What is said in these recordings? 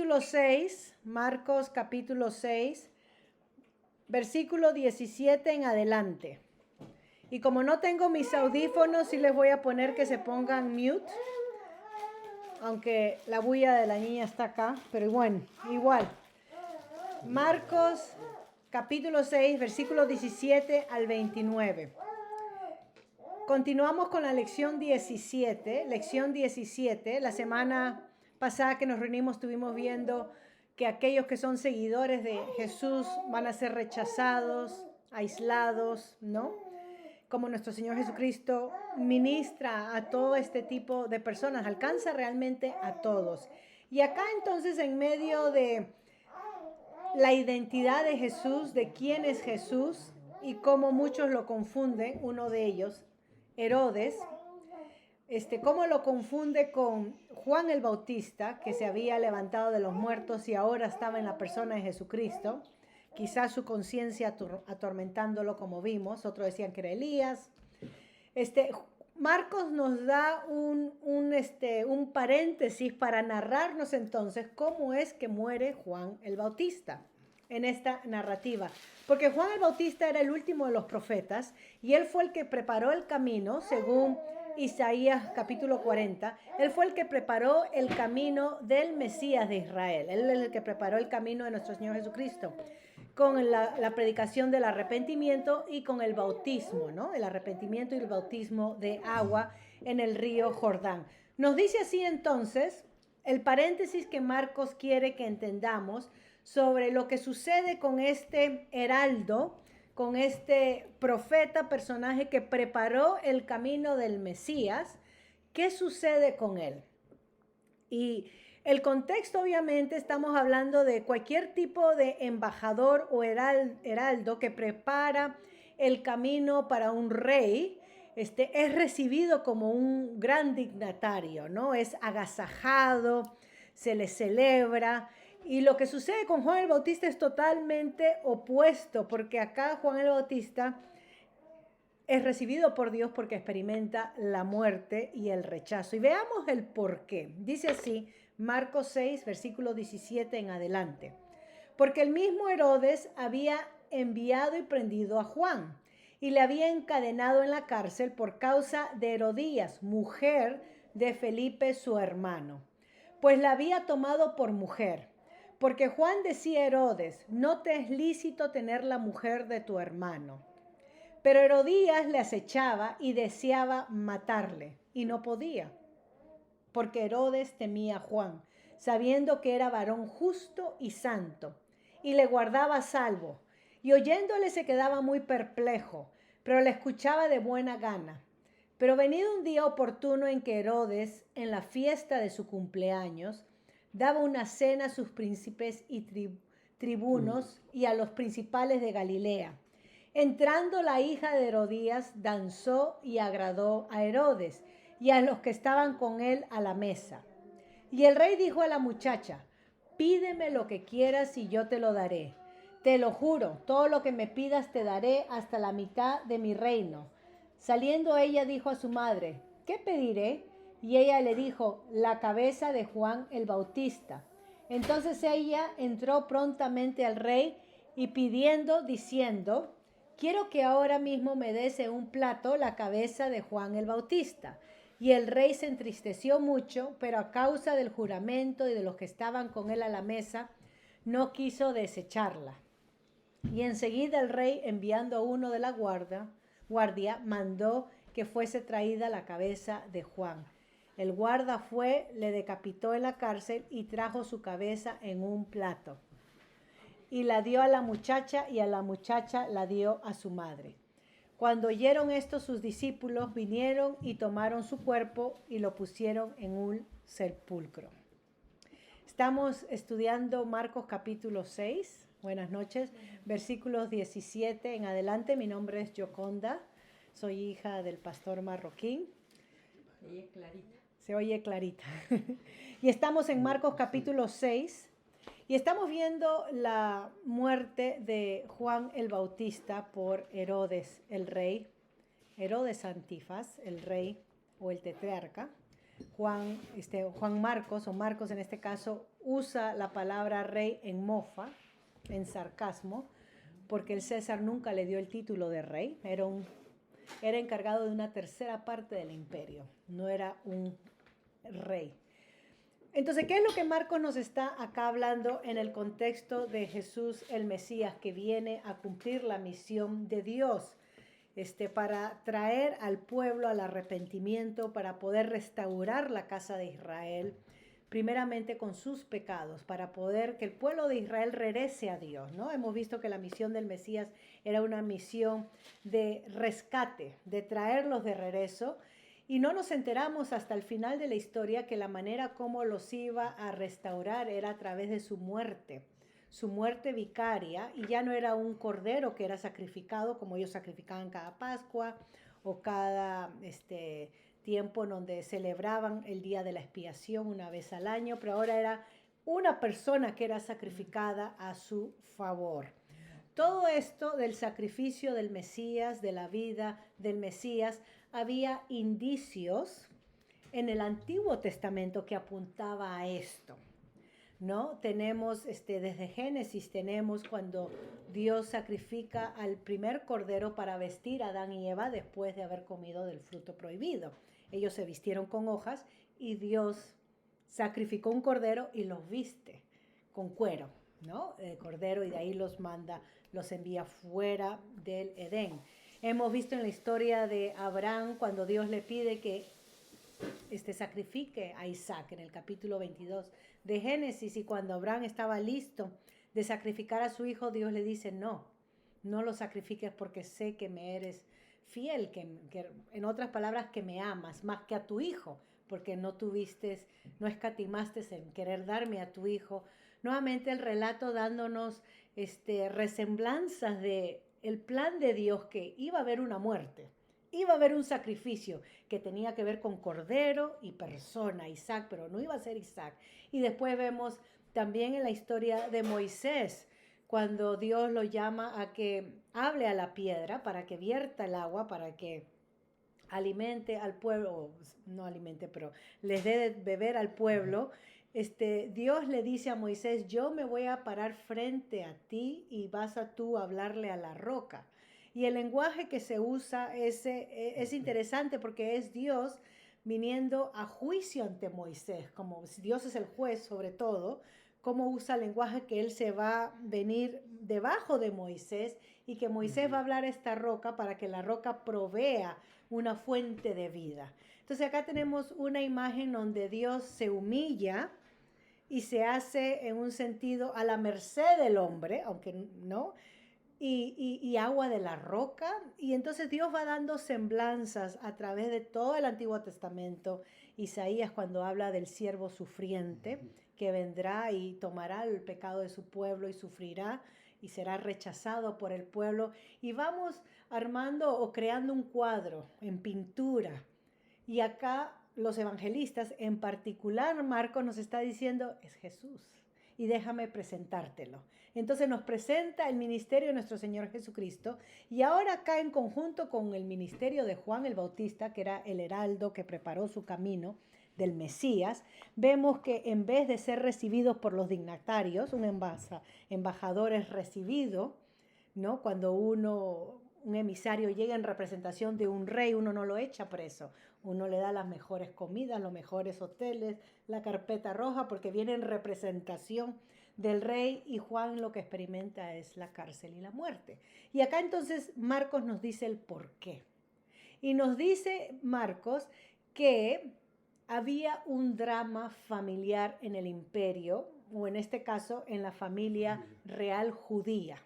capítulo 6, Marcos capítulo 6, versículo 17 en adelante. Y como no tengo mis audífonos, sí les voy a poner que se pongan mute, aunque la bulla de la niña está acá, pero bueno, igual. Marcos capítulo 6, versículo 17 al 29. Continuamos con la lección 17. Lección 17, la semana pasada que nos reunimos estuvimos viendo que aquellos que son seguidores de Jesús van a ser rechazados, aislados, ¿no? Como nuestro Señor Jesucristo ministra a todo este tipo de personas, alcanza realmente a todos. Y acá entonces en medio de la identidad de Jesús, de quién es Jesús y cómo muchos lo confunden, uno de ellos, Herodes, cómo lo confunde con Juan el Bautista, que se había levantado de los muertos y ahora estaba en la persona de Jesucristo, quizás su conciencia atormentándolo como vimos, otros decían que era Elías. Marcos nos da un paréntesis para narrarnos entonces cómo es que muere Juan el Bautista en esta narrativa. Porque Juan el Bautista era el último de los profetas y él fue el que preparó el camino, según Isaías capítulo 40. Él fue el que preparó el camino del Mesías de Israel. Él es el que preparó el camino de nuestro Señor Jesucristo con la predicación del arrepentimiento y con el bautismo, ¿no? El arrepentimiento y el bautismo de agua en el río Jordán. Nos dice así entonces el paréntesis que Marcos quiere que entendamos sobre lo que sucede con este heraldo, con este profeta, personaje que preparó el camino del Mesías. ¿Qué sucede con él? Y el contexto, obviamente, estamos hablando de cualquier tipo de embajador o heraldo que prepara el camino para un rey, es recibido como un gran dignatario, ¿no? Es agasajado, se le celebra. Y lo que sucede con Juan el Bautista es totalmente opuesto, porque acá Juan el Bautista es recibido por Dios porque experimenta la muerte y el rechazo. Y veamos el por qué. Dice así, Marcos 6, versículo 17 en adelante. Porque el mismo Herodes había enviado y prendido a Juan y le había encadenado en la cárcel por causa de Herodías, mujer de Felipe su hermano, pues la había tomado por mujer. Porque Juan decía a Herodes, no te es lícito tener la mujer de tu hermano. Pero Herodías le acechaba y deseaba matarle, y no podía, porque Herodes temía a Juan, sabiendo que era varón justo y santo, y le guardaba a salvo, y oyéndole se quedaba muy perplejo, pero le escuchaba de buena gana. Pero venido un día oportuno en que Herodes, en la fiesta de su cumpleaños, daba una cena a sus príncipes y tribunos y a los principales de Galilea. Entrando la hija de Herodías, danzó y agradó a Herodes y a los que estaban con él a la mesa. Y el rey dijo a la muchacha, pídeme lo que quieras y yo te lo daré. Te lo juro, todo lo que me pidas te daré hasta la mitad de mi reino. Saliendo ella dijo a su madre, ¿qué pediré? Y ella le dijo, la cabeza de Juan el Bautista. Entonces ella entró prontamente al rey y pidiendo, diciendo, quiero que ahora mismo me des en un plato la cabeza de Juan el Bautista. Y el rey se entristeció mucho, pero a causa del juramento y de los que estaban con él a la mesa, no quiso desecharla. Y enseguida el rey, enviando a uno de la guardia, mandó que fuese traída la cabeza de Juan. El guarda fue, le decapitó en la cárcel y trajo su cabeza en un plato. Y la dio a la muchacha y a la muchacha la dio a su madre. Cuando oyeron esto, sus discípulos vinieron y tomaron su cuerpo y lo pusieron en un sepulcro. Estamos estudiando Marcos capítulo 6. Buenas noches. Versículos 17 en adelante. Mi nombre es Yoconda. Soy hija del pastor Marroquín. Se oye clarita. Se oye clarita. Y estamos en Marcos capítulo 6. Y estamos viendo la muerte de Juan el Bautista por Herodes, el rey. Herodes Antifas, el rey o el tetrarca. Juan Marcos, o Marcos en este caso, usa la palabra rey en mofa, en sarcasmo, porque el César nunca le dio el título de rey, era encargado de una tercera parte del imperio, no era un rey. Entonces, ¿qué es lo que Marcos nos está acá hablando en el contexto de Jesús el Mesías, que viene a cumplir la misión de Dios? Para traer al pueblo al arrepentimiento, para poder restaurar la casa de Israel, primeramente con sus pecados, para poder que el pueblo de Israel regrese a Dios, ¿no? Hemos visto que la misión del Mesías era una misión de rescate, de traerlos de regreso, y no nos enteramos hasta el final de la historia que la manera como los iba a restaurar era a través de su muerte vicaria, y ya no era un cordero que era sacrificado como ellos sacrificaban cada Pascua o cada tiempo en donde celebraban el día de la expiación una vez al año, pero ahora era una persona que era sacrificada a su favor. Todo esto del sacrificio del Mesías, de la vida del Mesías, había indicios en el Antiguo Testamento que apuntaba a esto, ¿no? Tenemos desde Génesis, tenemos cuando Dios sacrifica al primer cordero para vestir a Adán y Eva después de haber comido del fruto prohibido. Ellos se vistieron con hojas y Dios sacrificó un cordero y los viste con cuero, ¿no? El cordero, y de ahí los manda, los envía fuera del Edén. Hemos visto en la historia de Abraham cuando Dios le pide que sacrifique a Isaac en el capítulo 22 de Génesis, y cuando Abraham estaba listo de sacrificar a su hijo, Dios le dice, no lo sacrifiques porque sé que me eres fiel, que en otras palabras, que me amas más que a tu hijo, porque no escatimaste en querer darme a tu hijo. Nuevamente el relato dándonos resemblanzas de el plan de Dios, que iba a haber una muerte, iba a haber un sacrificio que tenía que ver con cordero y persona, Isaac, pero no iba a ser Isaac. Y después vemos también en la historia de Moisés, cuando Dios lo llama a que hable a la piedra para que vierta el agua, para que alimente al pueblo, no alimente, pero les dé de beber al pueblo. Dios le dice a Moisés, yo me voy a parar frente a ti y vas a tú hablarle a la roca. Y el lenguaje que se usa es interesante, porque es Dios viniendo a juicio ante Moisés, como Dios es el juez sobre todo, cómo usa el lenguaje que él se va a venir debajo de Moisés y que Moisés va a hablar a esta roca para que la roca provea una fuente de vida. Entonces acá tenemos una imagen donde Dios se humilla y se hace en un sentido a la merced del hombre, aunque no, y agua de la roca, y entonces Dios va dando semblanzas a través de todo el Antiguo Testamento. Isaías, cuando habla del siervo sufriente que vendrá y tomará el pecado de su pueblo y sufrirá y será rechazado por el pueblo, y vamos armando o creando un cuadro en pintura. Y acá los evangelistas, en particular Marcos, nos está diciendo, es Jesús, y déjame presentártelo. Entonces nos presenta el ministerio de nuestro Señor Jesucristo, y ahora acá en conjunto con el ministerio de Juan el Bautista, que era el heraldo que preparó su camino del Mesías, vemos que en vez de ser recibidos por los dignatarios, un embajador es recibido, ¿no? Cuando un emisario llega en representación de un rey, uno no lo echa preso, uno le da las mejores comidas, los mejores hoteles, la carpeta roja, porque viene en representación del rey, y Juan lo que experimenta es la cárcel y la muerte. Y acá entonces Marcos nos dice el por qué. Y nos dice Marcos que había un drama familiar en el imperio, o en este caso en la familia real judía.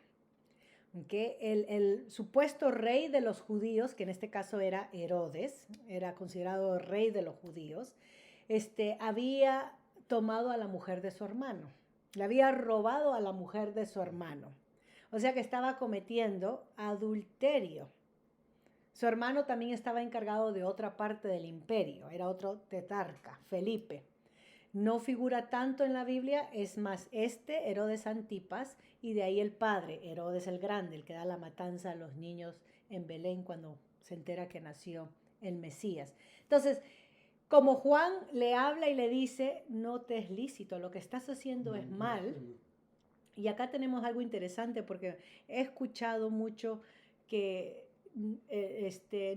¿Okay? El supuesto rey de los judíos, que en este caso era Herodes, era considerado rey de los judíos, había tomado a la mujer de su hermano, le había robado a la mujer de su hermano, o sea que estaba cometiendo adulterio. Su hermano también estaba encargado de otra parte del imperio, era otro tetrarca, Felipe. No figura tanto en la Biblia, es más Herodes Antipas, y de ahí el padre, Herodes el Grande, el que da la matanza a los niños en Belén cuando se entera que nació el Mesías. Entonces, como Juan le habla y le dice, no te es lícito, lo que estás haciendo es mal. Y acá tenemos algo interesante porque he escuchado mucho que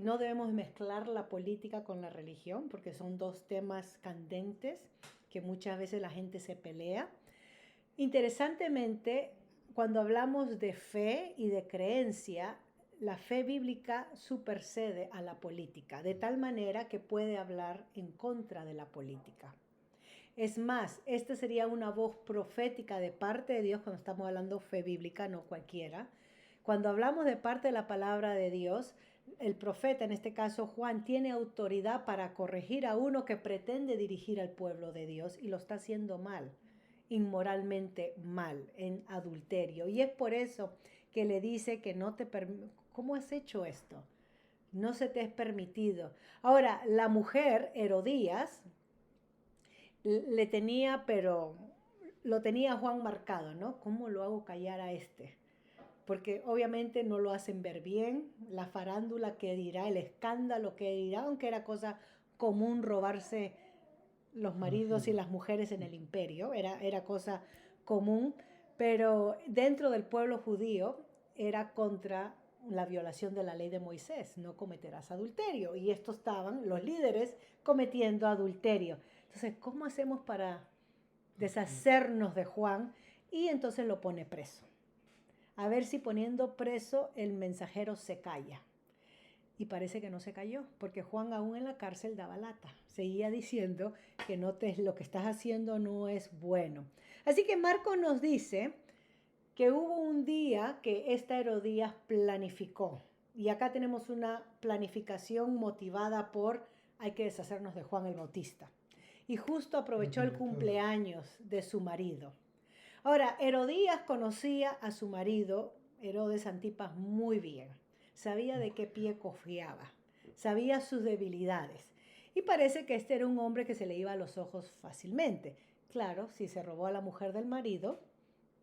no debemos mezclar la política con la religión porque son dos temas candentes que muchas veces la gente se pelea. Interesantemente, cuando hablamos de fe y de creencia, la fe bíblica supersede a la política, de tal manera que puede hablar en contra de la política. Es más, esta sería una voz profética de parte de Dios cuando estamos hablando fe bíblica, no cualquiera. Cuando hablamos de parte de la palabra de Dios, el profeta, en este caso Juan, tiene autoridad para corregir a uno que pretende dirigir al pueblo de Dios y lo está haciendo mal, inmoralmente mal, en adulterio. Y es por eso que le dice que no te ¿cómo has hecho esto? No se te es permitido. Ahora, la mujer, Herodías, le tenía, pero lo tenía Juan marcado, ¿no? ¿Cómo lo hago callar a este? Porque obviamente no lo hacen ver bien, la farándula que dirá, el escándalo que dirá, aunque era cosa común robarse los maridos y las mujeres en el imperio, era cosa común, pero dentro del pueblo judío era contra la violación de la ley de Moisés, no cometerás adulterio, y estos estaban, los líderes, cometiendo adulterio. Entonces, ¿cómo hacemos para deshacernos de Juan? Y entonces lo pone preso. A ver si poniendo preso el mensajero se calla. Y parece que no se cayó, porque Juan aún en la cárcel daba lata. Seguía diciendo que lo que estás haciendo no es bueno. Así que Marcos nos dice que hubo un día que esta Herodías planificó. Y acá tenemos una planificación motivada por hay que deshacernos de Juan el Bautista. Y justo aprovechó el cumpleaños de su marido. Ahora, Herodías conocía a su marido, Herodes Antipas, muy bien. Sabía de qué pie confiaba, sabía sus debilidades. Y parece que este era un hombre que se le iba a los ojos fácilmente. Claro, si se robó a la mujer del marido,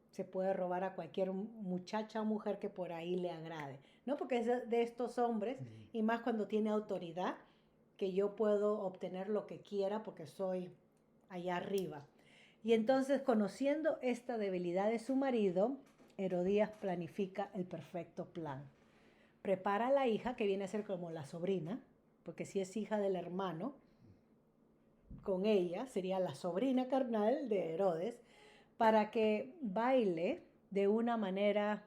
se puede robar a cualquier muchacha o mujer que por ahí le agrade, ¿no? Porque es de estos hombres, y más cuando tiene autoridad, que yo puedo obtener lo que quiera porque soy allá arriba. Y entonces, conociendo esta debilidad de su marido, Herodías planifica el perfecto plan. Prepara a la hija, que viene a ser como la sobrina, porque si es hija del hermano, con ella sería la sobrina carnal de Herodes, para que baile de una manera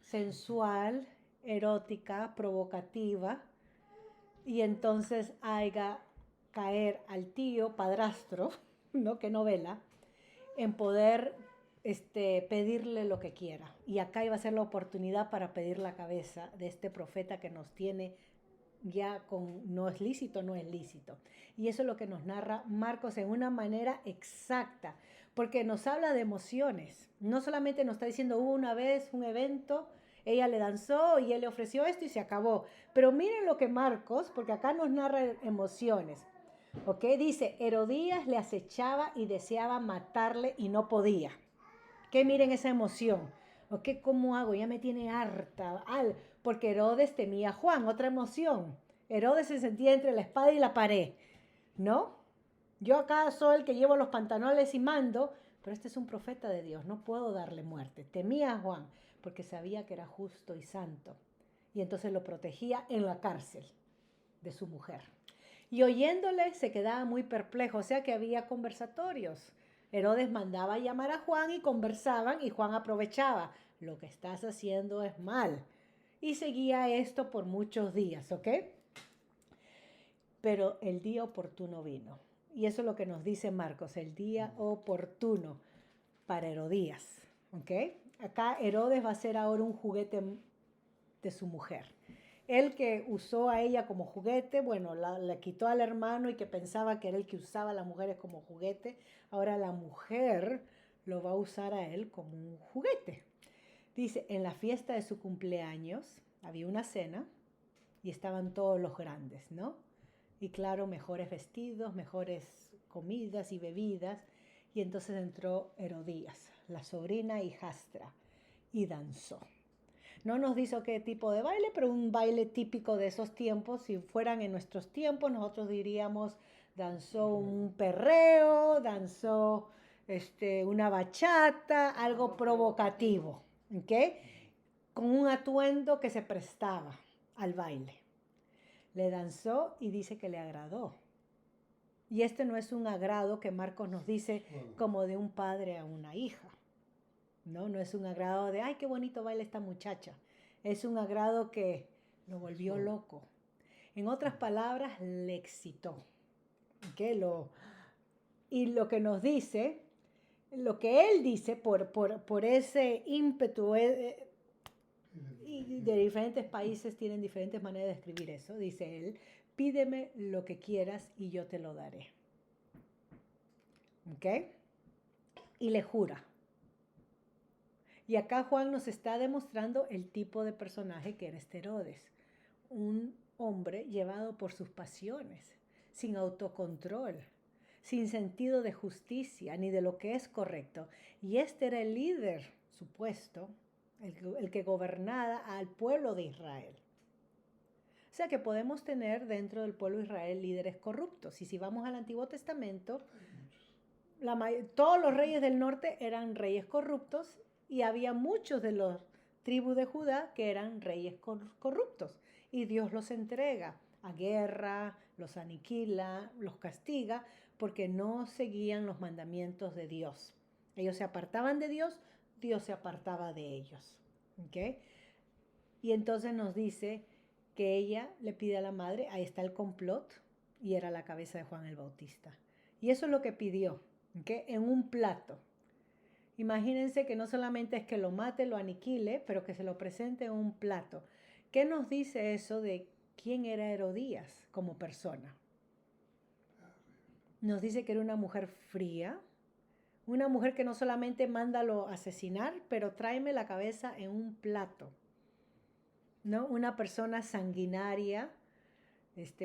sensual, erótica, provocativa, y entonces haga caer al tío padrastro, ¿no? Qué novela, en poder pedirle lo que quiera. Y acá iba a ser la oportunidad para pedir la cabeza de este profeta que nos tiene ya con no es lícito, no es lícito. Y eso es lo que nos narra Marcos en una manera exacta, porque nos habla de emociones. No solamente nos está diciendo hubo una vez un evento, ella le danzó y él le ofreció esto y se acabó. Pero miren lo que Marcos, porque acá nos narra emociones. ¿Ok? Dice, Herodías le acechaba y deseaba matarle y no podía. ¿Qué? Miren esa emoción. ¿Ok? ¿Cómo hago? Ya me tiene harta. Porque Herodes temía a Juan, otra emoción. Herodes se sentía entre la espada y la pared, ¿no? Yo acá soy el que llevo los pantalones y mando, pero este es un profeta de Dios, no puedo darle muerte. Temía a Juan porque sabía que era justo y santo. Y entonces lo protegía en la cárcel de su mujer. Y oyéndole se quedaba muy perplejo, o sea que había conversatorios. Herodes mandaba a llamar a Juan y conversaban y Juan aprovechaba. Lo que estás haciendo es mal. Y seguía esto por muchos días, ¿ok? Pero el día oportuno vino. Y eso es lo que nos dice Marcos, el día oportuno para Herodías, ¿ok? Acá Herodes va a ser ahora un juguete de su mujer. Él que usó a ella como juguete, bueno, la quitó al hermano y que pensaba que era el que usaba a las mujeres como juguete, ahora la mujer lo va a usar a él como un juguete. Dice, en la fiesta de su cumpleaños había una cena y estaban todos los grandes, ¿no? Y claro, mejores vestidos, mejores comidas y bebidas. Y entonces entró Herodías, la sobrina hijastra, y danzó. No nos dice qué tipo de baile, pero un baile típico de esos tiempos. Si fueran en nuestros tiempos, nosotros diríamos danzó un perreo, danzó una bachata, algo provocativo, ¿ok? Con un atuendo que se prestaba al baile. Le danzó y dice que le agradó. Y este no es un agrado que Marcos nos dice como de un padre a una hija. No es un agrado de, ay, qué bonito baila esta muchacha. Es un agrado que lo volvió loco. En otras palabras, le excitó. ¿Okay? Y lo que nos dice, lo que él dice por ese ímpetu, y de diferentes países tienen diferentes maneras de escribir eso, dice él, pídeme lo que quieras y yo te lo daré. ¿Ok? Y le jura. Y acá Juan nos está demostrando el tipo de personaje que era Herodes. Un hombre llevado por sus pasiones, sin autocontrol, sin sentido de justicia ni de lo que es correcto. Y este era el líder supuesto, el que gobernaba al pueblo de Israel. O sea que podemos tener dentro del pueblo de Israel líderes corruptos. Y si vamos al Antiguo Testamento, todos los reyes del norte eran reyes corruptos y había muchos de los tribus de Judá que eran reyes corruptos. Y Dios los entrega a guerra, los aniquila, los castiga, porque no seguían los mandamientos de Dios. Ellos se apartaban de Dios, Dios se apartaba de ellos. ¿Okay? Y entonces nos dice que ella le pide a la madre, ahí está el complot, y era la cabeza de Juan el Bautista. Y eso es lo que pidió, ¿okay? En un plato. Imagínense que no solamente es que lo mate, lo aniquile, pero que se lo presente en un plato. ¿Qué nos dice eso de quién era Herodías como persona? Nos dice que era una mujer fría, una mujer que no solamente mándalo asesinar, pero tráeme la cabeza en un plato, ¿no? Una persona sanguinaria,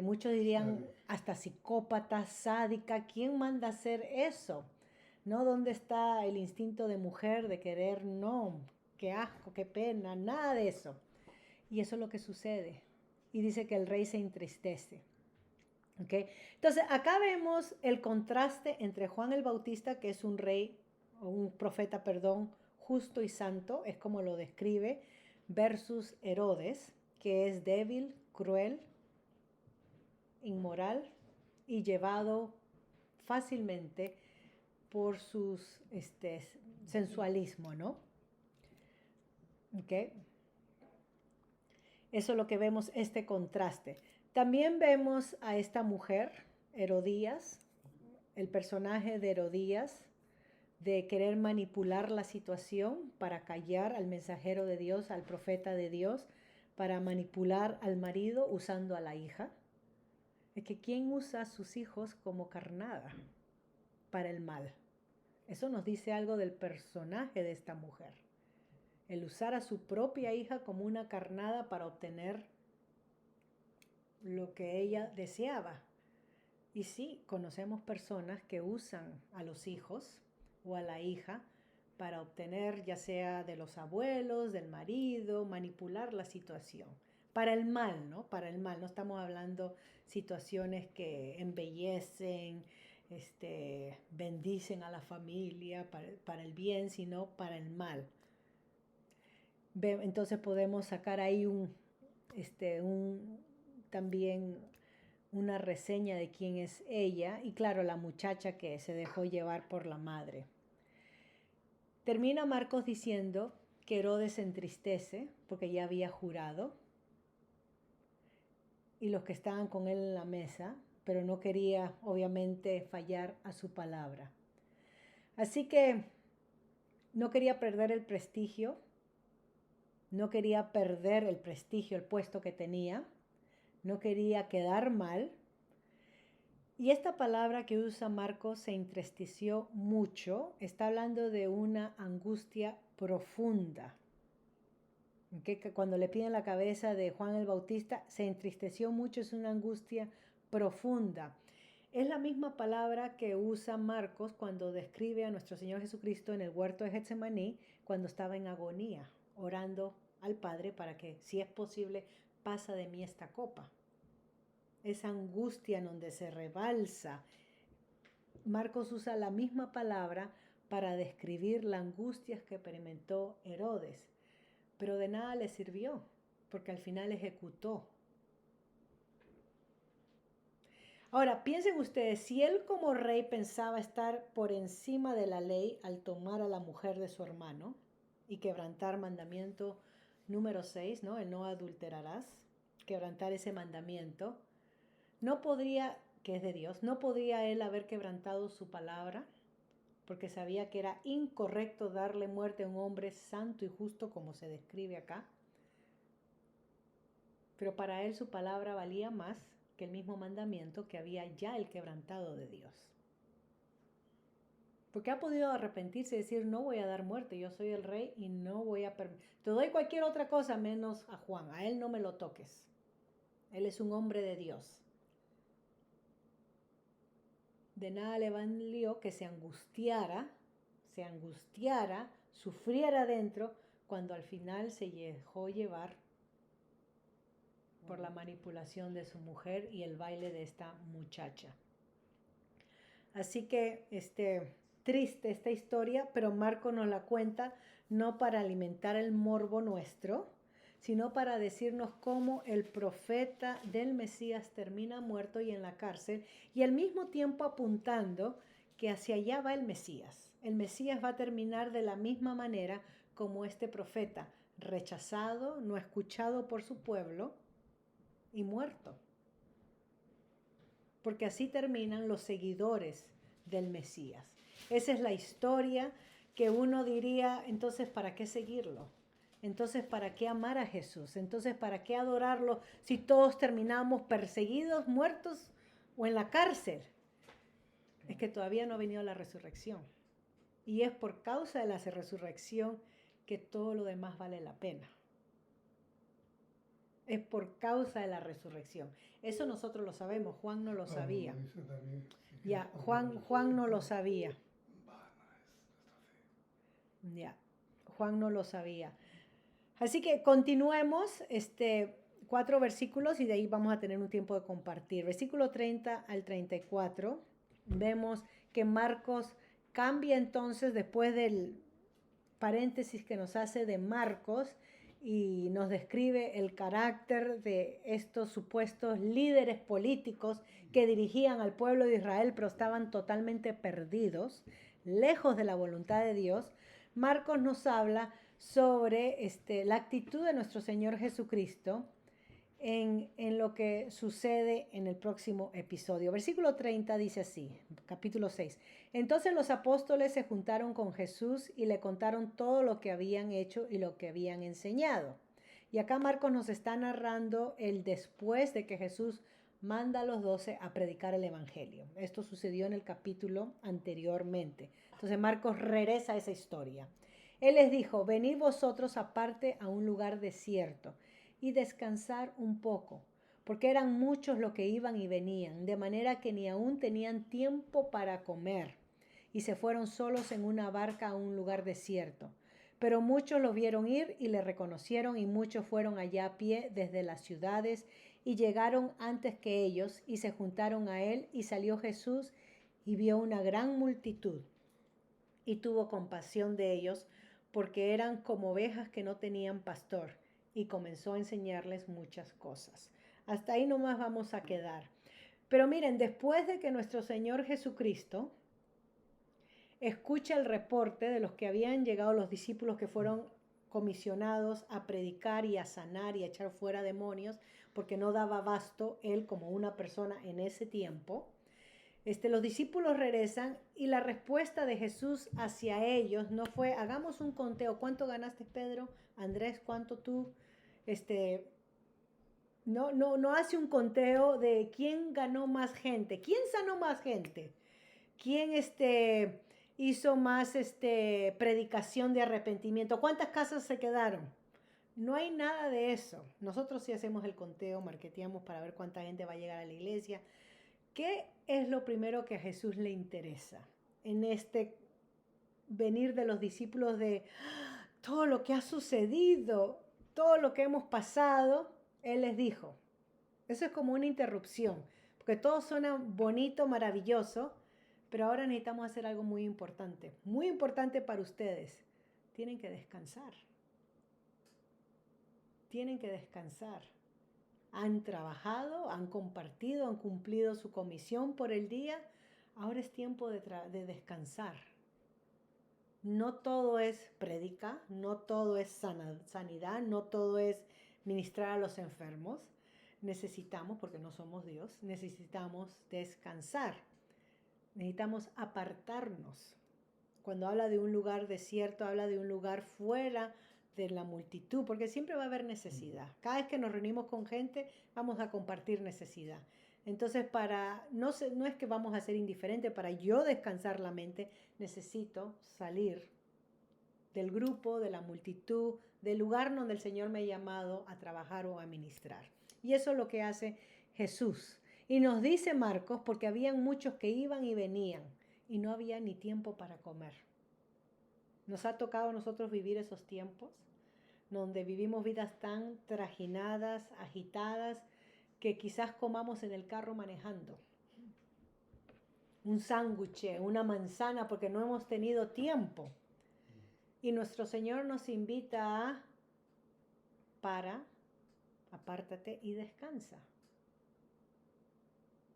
muchos dirían hasta psicópata, sádica. ¿Quién manda a hacer eso? ¿No? ¿Dónde está el instinto de mujer de querer? No, qué asco, qué pena, nada de eso. Y eso es lo que sucede. Y dice que el rey se entristece. ¿Okay? Entonces, acá vemos el contraste entre Juan el Bautista, que es un rey, o un profeta, perdón, justo y santo, es como lo describe, versus Herodes, que es débil, cruel, inmoral y llevado fácilmente por sus sensualismo, ¿no? ¿Okay? Eso es lo que vemos, este contraste. También vemos a esta mujer, Herodías, el personaje de Herodías, de querer manipular la situación para callar al mensajero de Dios, al profeta de Dios, para manipular al marido usando a la hija. Es que ¿quién usa a sus hijos como carnada para el mal? Eso nos dice algo del personaje de esta mujer. El usar a su propia hija como una carnada para obtener lo que ella deseaba. Y sí, conocemos personas que usan a los hijos o a la hija para obtener, ya sea de los abuelos, del marido, manipular la situación. Para el mal, ¿no? Para el mal. No estamos hablando situaciones que embellecen, bendicen a la familia para el bien, sino para el mal. Entonces podemos sacar ahí también una reseña de quién es ella y claro, la muchacha que se dejó llevar por la madre. Termina Marcos diciendo que Herodes se entristece porque ya había jurado y los que estaban con él en la mesa, pero no quería obviamente fallar a su palabra. Así que no quería perder el prestigio, no quería perder el prestigio, el puesto que tenía, no quería quedar mal. Y esta palabra que usa Marcos, se entristeció mucho, está hablando de una angustia profunda. Que cuando le piden la cabeza de Juan el Bautista, se entristeció mucho, es una angustia profunda. Es la misma palabra que usa Marcos cuando describe a nuestro Señor Jesucristo en el huerto de Getsemaní, cuando estaba en agonía, orando al Padre para que, si es posible, pasa de mí esta copa. esa angustia en donde se rebalsa. Marcos usa la misma palabra para describir la angustia que experimentó Herodes, pero de nada le sirvió, porque al final ejecutó. Ahora, piensen ustedes, si él como rey pensaba estar por encima de la ley al tomar a la mujer de su hermano y quebrantar mandamiento número 6, ¿no? El no adulterarás, quebrantar ese mandamiento, no podría, que es de Dios, no podría él haber quebrantado su palabra, porque sabía que era incorrecto darle muerte a un hombre santo y justo como se describe acá. Pero para él su palabra valía más que el mismo mandamiento que había ya el quebrantado de Dios. Porque ha podido arrepentirse y decir, no voy a dar muerte, yo soy el rey y no voy a permitir. Te doy cualquier otra cosa menos a Juan, a él no me lo toques. Él es un hombre de Dios. De nada le valió que se angustiara, sufriera dentro, cuando al final se dejó llevar por la manipulación de su mujer y el baile de esta muchacha. Así que triste esta historia, pero Marco nos la cuenta no para alimentar el morbo nuestro, sino para decirnos cómo el profeta del Mesías termina muerto y en la cárcel, y al mismo tiempo apuntando que hacia allá va el Mesías. El Mesías va a terminar de la misma manera como este profeta, rechazado, no escuchado por su pueblo y muerto. Porque así terminan los seguidores del Mesías. Esa es la historia que uno diría, entonces, ¿para qué seguirlo? Entonces, ¿para qué amar a Jesús? Entonces, ¿para qué adorarlo si todos terminamos perseguidos, muertos o en la cárcel? Es que todavía no ha venido la resurrección. Y es por causa de la resurrección que todo lo demás vale la pena. Es por causa de la resurrección. Eso nosotros lo sabemos, Juan no lo sabía. Ya, Juan no lo sabía. Ya, Juan no lo sabía. Así que continuemos 4 versículos y de ahí vamos a tener un tiempo de compartir. Versículo 30 al 34, vemos que Marcos cambia entonces después del paréntesis que nos hace de Marcos y nos describe el carácter de estos supuestos líderes políticos que dirigían al pueblo de Israel, pero estaban totalmente perdidos, lejos de la voluntad de Dios. Marcos nos habla sobre la actitud de nuestro Señor Jesucristo en lo que sucede en el próximo episodio. Versículo 30 dice así, capítulo 6. Entonces los apóstoles se juntaron con Jesús y le contaron todo lo que habían hecho y lo que habían enseñado. Y acá Marcos nos está narrando el después de que Jesús manda a los 12 a predicar el evangelio. Esto sucedió en el capítulo anteriormente. Entonces Marcos regresa a esa historia. Él les dijo, venid vosotros aparte a un lugar desierto y descansar un poco, porque eran muchos los que iban y venían, de manera que ni aún tenían tiempo para comer, y se fueron solos en una barca a un lugar desierto. Pero muchos lo vieron ir y le reconocieron, y muchos fueron allá a pie desde las ciudades, y llegaron antes que ellos, y se juntaron a él, y salió Jesús, y vio una gran multitud, y tuvo compasión de ellos, porque eran como ovejas que no tenían pastor, y comenzó a enseñarles muchas cosas. Hasta ahí nomás vamos a quedar. Pero miren, después de que nuestro Señor Jesucristo escucha el reporte de los que habían llegado, los discípulos que fueron comisionados a predicar y a sanar y a echar fuera demonios, porque no daba abasto él como una persona en ese tiempo, los discípulos regresan y la respuesta de Jesús hacia ellos no fue, hagamos un conteo, ¿cuánto ganaste, Pedro? Andrés, ¿cuánto tú? No hace un conteo de quién ganó más gente, quién sanó más gente, quién hizo más predicación de arrepentimiento, cuántas casas se quedaron. No hay nada de eso. Nosotros sí hacemos el conteo, marketeamos para ver cuánta gente va a llegar a la iglesia. ¿Qué es lo primero que a Jesús le interesa en este venir de los discípulos de todo lo que ha sucedido, todo lo que hemos pasado? Él les dijo, Eso es como una interrupción, porque todo suena bonito, maravilloso, pero ahora necesitamos hacer algo muy importante para ustedes. Tienen que descansar. Tienen que descansar. Han trabajado, han compartido, han cumplido su comisión por el día. Ahora es tiempo de descansar. No todo es prédica, no todo es sanidad, no todo es ministrar a los enfermos. Necesitamos, porque no somos Dios, necesitamos descansar. Necesitamos apartarnos. Cuando habla de un lugar desierto, habla de un lugar fuera de la multitud, porque siempre va a haber necesidad. Cada vez que nos reunimos con gente, vamos a compartir necesidad. Entonces, no es que vamos a ser indiferentes, para yo descansar la mente, necesito salir del grupo, de la multitud, del lugar donde el Señor me ha llamado a trabajar o a ministrar. Y eso es lo que hace Jesús. Y nos dice Marcos, porque habían muchos que iban y venían, y no había ni tiempo para comer. Nos ha tocado a nosotros vivir esos tiempos, donde vivimos vidas tan trajinadas, agitadas, que quizás comamos en el carro manejando. Un sándwich, una manzana, porque no hemos tenido tiempo. Y nuestro Señor nos invita a apártate y descansa.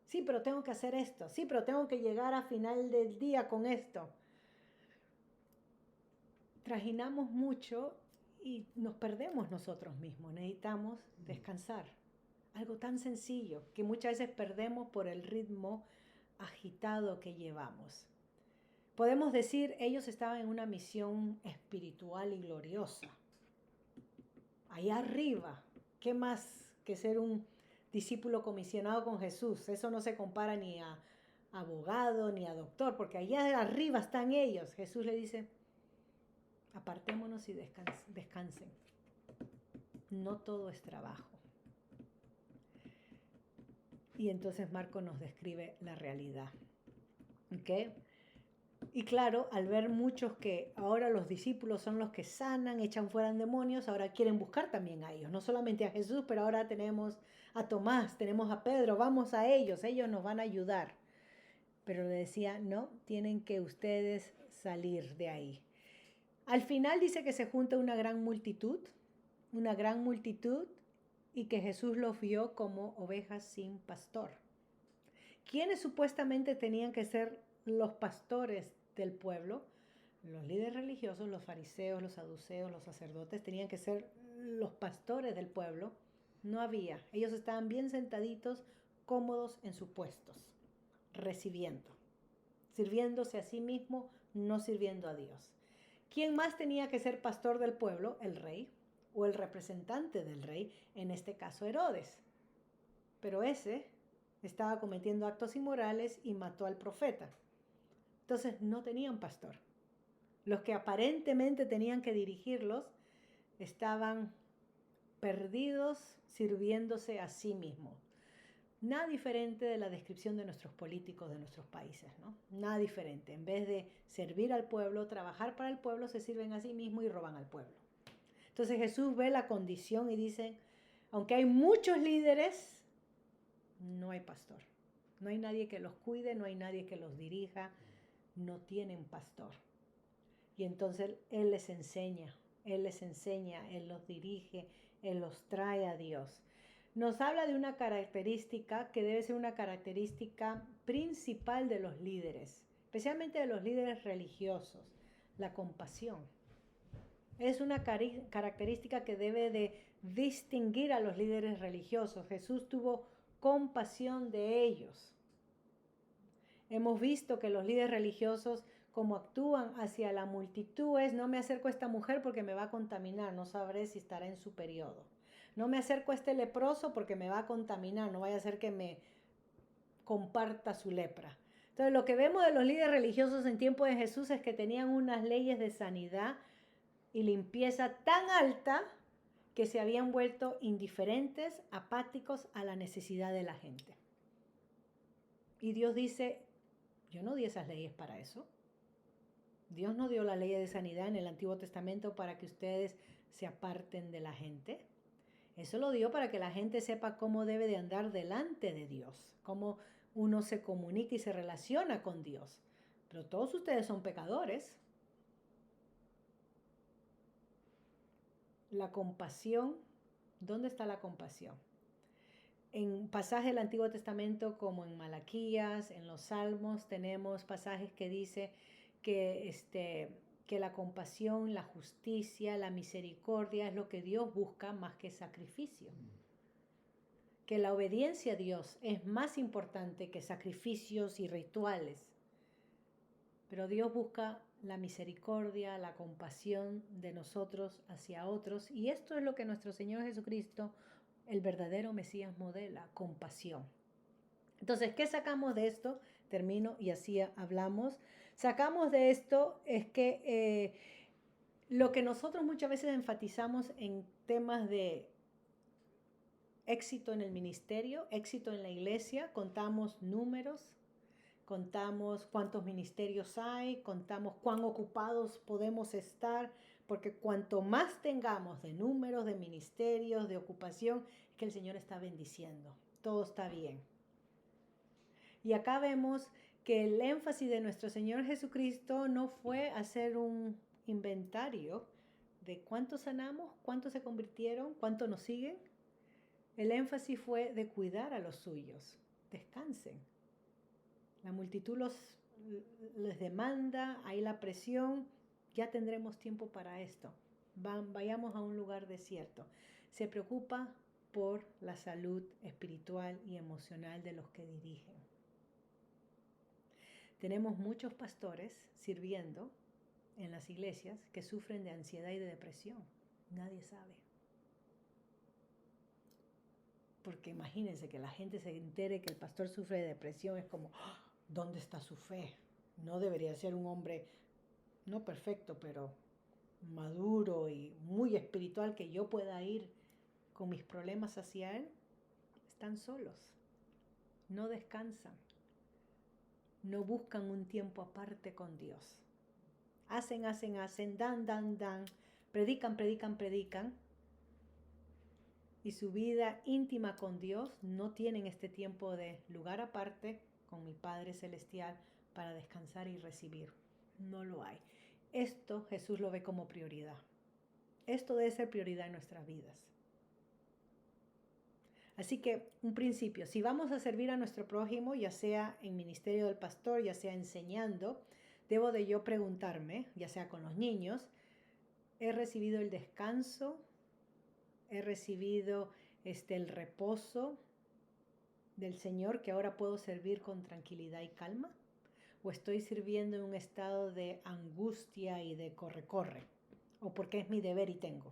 Sí, pero tengo que hacer esto. Sí, pero tengo que llegar a final del día con esto. Trajinamos mucho y nos perdemos nosotros mismos. Necesitamos descansar. Algo tan sencillo que muchas veces perdemos por el ritmo agitado que llevamos. Podemos decir, ellos estaban en una misión espiritual y gloriosa. Allá arriba, ¿qué más que ser un discípulo comisionado con Jesús? Eso no se compara ni a abogado ni a doctor, porque allá arriba están ellos. Jesús le dice, apartémonos y descansen. No todo es trabajo. Y entonces Marco nos describe la realidad. ¿Ok? Y claro, al ver muchos que ahora los discípulos son los que sanan, echan fuera demonios, ahora quieren buscar también a ellos. No solamente a Jesús, pero ahora tenemos a Tomás, tenemos a Pedro, vamos a ellos nos van a ayudar. Pero le decía, no, tienen que ustedes salir de ahí. Al final dice que se junta una gran multitud, y que Jesús los vio como ovejas sin pastor. ¿Quiénes supuestamente tenían que ser los pastores del pueblo? Los líderes religiosos, los fariseos, los saduceos, los sacerdotes tenían que ser los pastores del pueblo. No había. Ellos estaban bien sentaditos, cómodos en sus puestos, recibiendo, sirviéndose a sí mismo, no sirviendo a Dios. ¿Quién más tenía que ser pastor del pueblo? El rey o el representante del rey, en este caso Herodes. Pero ese estaba cometiendo actos inmorales y mató al profeta. Entonces no tenían pastor. Los que aparentemente tenían que dirigirlos estaban perdidos sirviéndose a sí mismos. Nada diferente de la descripción de nuestros políticos de nuestros países, ¿no? Nada diferente. En vez de servir al pueblo, trabajar para el pueblo, se sirven a sí mismos y roban al pueblo. Entonces Jesús ve la condición y dice, aunque hay muchos líderes, no hay pastor. No hay nadie que los cuide, no hay nadie que los dirija, no tienen pastor. Y entonces Él les enseña, Él los dirige, Él los trae a Dios. Nos habla de una característica que debe ser una característica principal de los líderes, especialmente de los líderes religiosos, la compasión. Es una característica que debe de distinguir a los líderes religiosos. Jesús tuvo compasión de ellos. Hemos visto que los líderes religiosos, como actúan hacia la multitud, es no me acerco a esta mujer porque me va a contaminar, no sabré si estará en su periodo. No me acerco a este leproso porque me va a contaminar, no vaya a ser que me comparta su lepra. Entonces lo que vemos de los líderes religiosos en tiempo de Jesús es que tenían unas leyes de sanidad y limpieza tan alta que se habían vuelto indiferentes, apáticos a la necesidad de la gente. Y Dios dice, yo no di esas leyes para eso. Dios no dio la ley de sanidad en el Antiguo Testamento para que ustedes se aparten de la gente. Eso lo dio para que la gente sepa cómo debe de andar delante de Dios, cómo uno se comunica y se relaciona con Dios. Pero todos ustedes son pecadores. La compasión, ¿dónde está la compasión? En pasajes del Antiguo Testamento como en Malaquías, en los Salmos, tenemos pasajes que dice que la compasión, la justicia, la misericordia es lo que Dios busca más que sacrificio. Que la obediencia a Dios es más importante que sacrificios y rituales. Pero Dios busca la misericordia, la compasión de nosotros hacia otros. Y esto es lo que nuestro Señor Jesucristo, el verdadero Mesías, modela: compasión. Entonces, ¿qué sacamos de esto? Termino y así hablamos. Sacamos de esto es que lo que nosotros muchas veces enfatizamos en temas de éxito en el ministerio, éxito en la iglesia, contamos números, contamos cuántos ministerios hay, contamos cuán ocupados podemos estar, porque cuanto más tengamos de números, de ministerios, de ocupación, es que el Señor está bendiciendo, todo está bien. Y acá vemos que el énfasis de nuestro Señor Jesucristo no fue hacer un inventario de cuántos sanamos, cuántos se convirtieron, cuántos nos siguen. El énfasis fue de cuidar a los suyos. Descansen. La multitud les demanda, hay la presión, ya tendremos tiempo para esto. Vayamos a un lugar desierto. Se preocupa por la salud espiritual y emocional de los que dirigen. Tenemos muchos pastores sirviendo en las iglesias que sufren de ansiedad y de depresión. Nadie sabe. Porque imagínense que la gente se entere que el pastor sufre de depresión, es como, ¿dónde está su fe? No debería ser un hombre, no perfecto, pero maduro y muy espiritual, que yo pueda ir con mis problemas hacia él. Están solos, no descansan, no buscan un tiempo aparte con Dios. Hacen, dan, predican, y su vida íntima con Dios no tienen este tiempo de lugar aparte con mi Padre Celestial para descansar y recibir. No lo hay. Esto Jesús lo ve como prioridad. Esto debe ser prioridad en nuestras vidas. Así que, un principio, si vamos a servir a nuestro prójimo, ya sea en ministerio del pastor, ya sea enseñando, debo de yo preguntarme, ya sea con los niños, ¿he recibido el descanso? ¿He recibido el reposo del Señor, que ahora puedo servir con tranquilidad y calma? ¿O estoy sirviendo en un estado de angustia y de corre? ¿O porque es mi deber y tengo?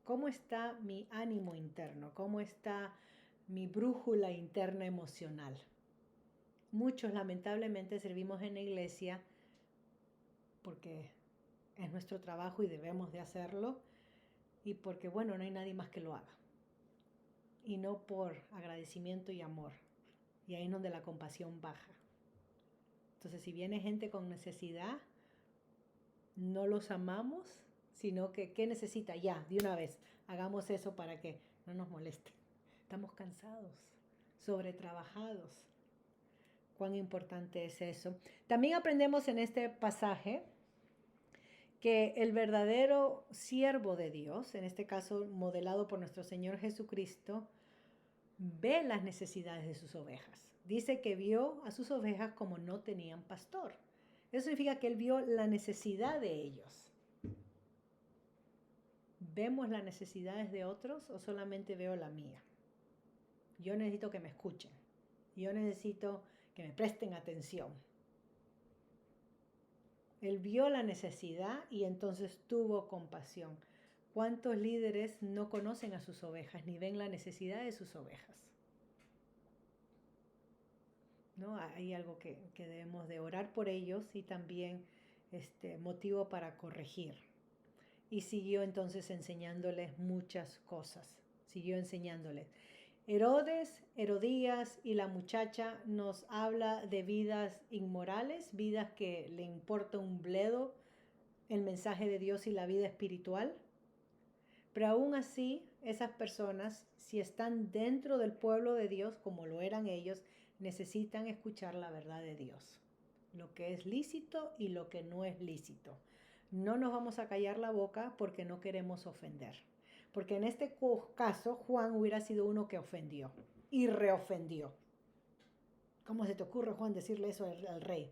¿Cómo está mi ánimo interno? ¿Cómo está mi brújula interna emocional? Muchos lamentablemente servimos en la iglesia porque es nuestro trabajo y debemos de hacerlo, y porque, bueno, no hay nadie más que lo haga. Y no por agradecimiento y amor. Y ahí es donde la compasión baja. Entonces, si viene gente con necesidad, no los amamos, sino que, ¿qué necesita? Ya, de una vez, hagamos eso para que no nos moleste. Estamos cansados, sobretrabajados. Cuán importante es eso. También aprendemos en este pasaje que el verdadero siervo de Dios, en este caso modelado por nuestro Señor Jesucristo, ve las necesidades de sus ovejas. Dice que vio a sus ovejas como no tenían pastor. Eso significa que él vio la necesidad de ellos. ¿Vemos las necesidades de otros o solamente veo la mía? Yo necesito que me escuchen. Yo necesito que me presten atención. Él vio la necesidad y entonces tuvo compasión. ¿Cuántos líderes no conocen a sus ovejas ni ven la necesidad de sus ovejas? ¿No? Hay algo que debemos de orar por ellos, y también motivo para corregir. Y siguió entonces enseñándoles muchas cosas. Siguió enseñándoles. Herodías y la muchacha nos habla de vidas inmorales, vidas que le importa un bledo el mensaje de Dios y la vida espiritual. Pero aún así, esas personas, si están dentro del pueblo de Dios, como lo eran ellos, necesitan escuchar la verdad de Dios. Lo que es lícito y lo que no es lícito. No nos vamos a callar la boca porque no queremos ofender. Porque en este caso, Juan hubiera sido uno que ofendió y reofendió. ¿Cómo se te ocurre, Juan, decirle eso al rey?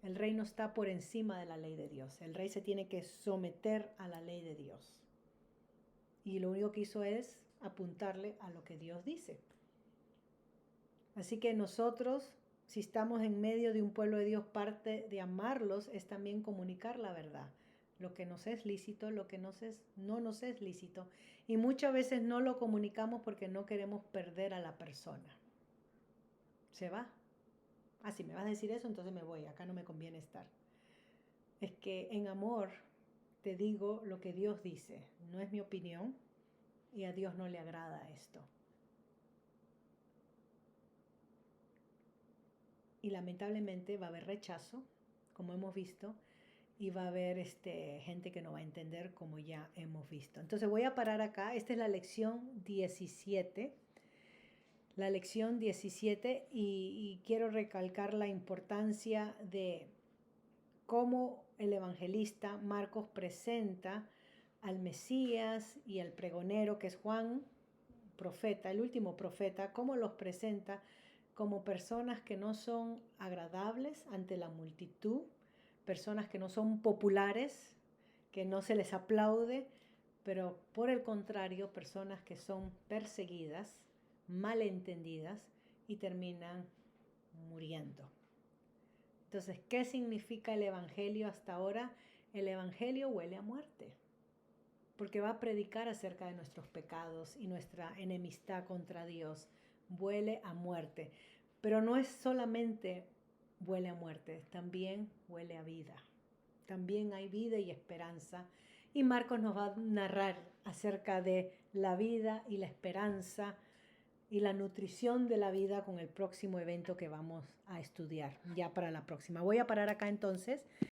El rey no está por encima de la ley de Dios. El rey se tiene que someter a la ley de Dios. Y lo único que hizo es apuntarle a lo que Dios dice. Así que nosotros, si estamos en medio de un pueblo de Dios, parte de amarlos es también comunicar la verdad. Lo que nos es lícito, lo que no nos es lícito. Y muchas veces no lo comunicamos porque no queremos perder a la persona. Se va. Ah, si me vas a decir eso, entonces me voy. Acá no me conviene estar. Es que en amor te digo lo que Dios dice. No es mi opinión y a Dios no le agrada esto. Y lamentablemente va a haber rechazo, como hemos visto, y va a haber gente que no va a entender, como ya hemos visto. Entonces voy a parar acá. Esta es la lección 17. La lección 17 y quiero recalcar la importancia de cómo el evangelista Marcos presenta al Mesías y al pregonero, que es Juan, profeta, el último profeta, cómo los presenta como personas que no son agradables ante la multitud, personas que no son populares, que no se les aplaude, pero por el contrario, personas que son perseguidas, malentendidas y terminan muriendo. Entonces, ¿qué significa el evangelio hasta ahora? El evangelio huele a muerte, porque va a predicar acerca de nuestros pecados y nuestra enemistad contra Dios. Huele a muerte, pero no es solamente huele a muerte, también huele a vida. También hay vida y esperanza. Y Marcos nos va a narrar acerca de la vida y la esperanza y la nutrición de la vida con el próximo evento que vamos a estudiar ya para la próxima. Voy a parar acá entonces.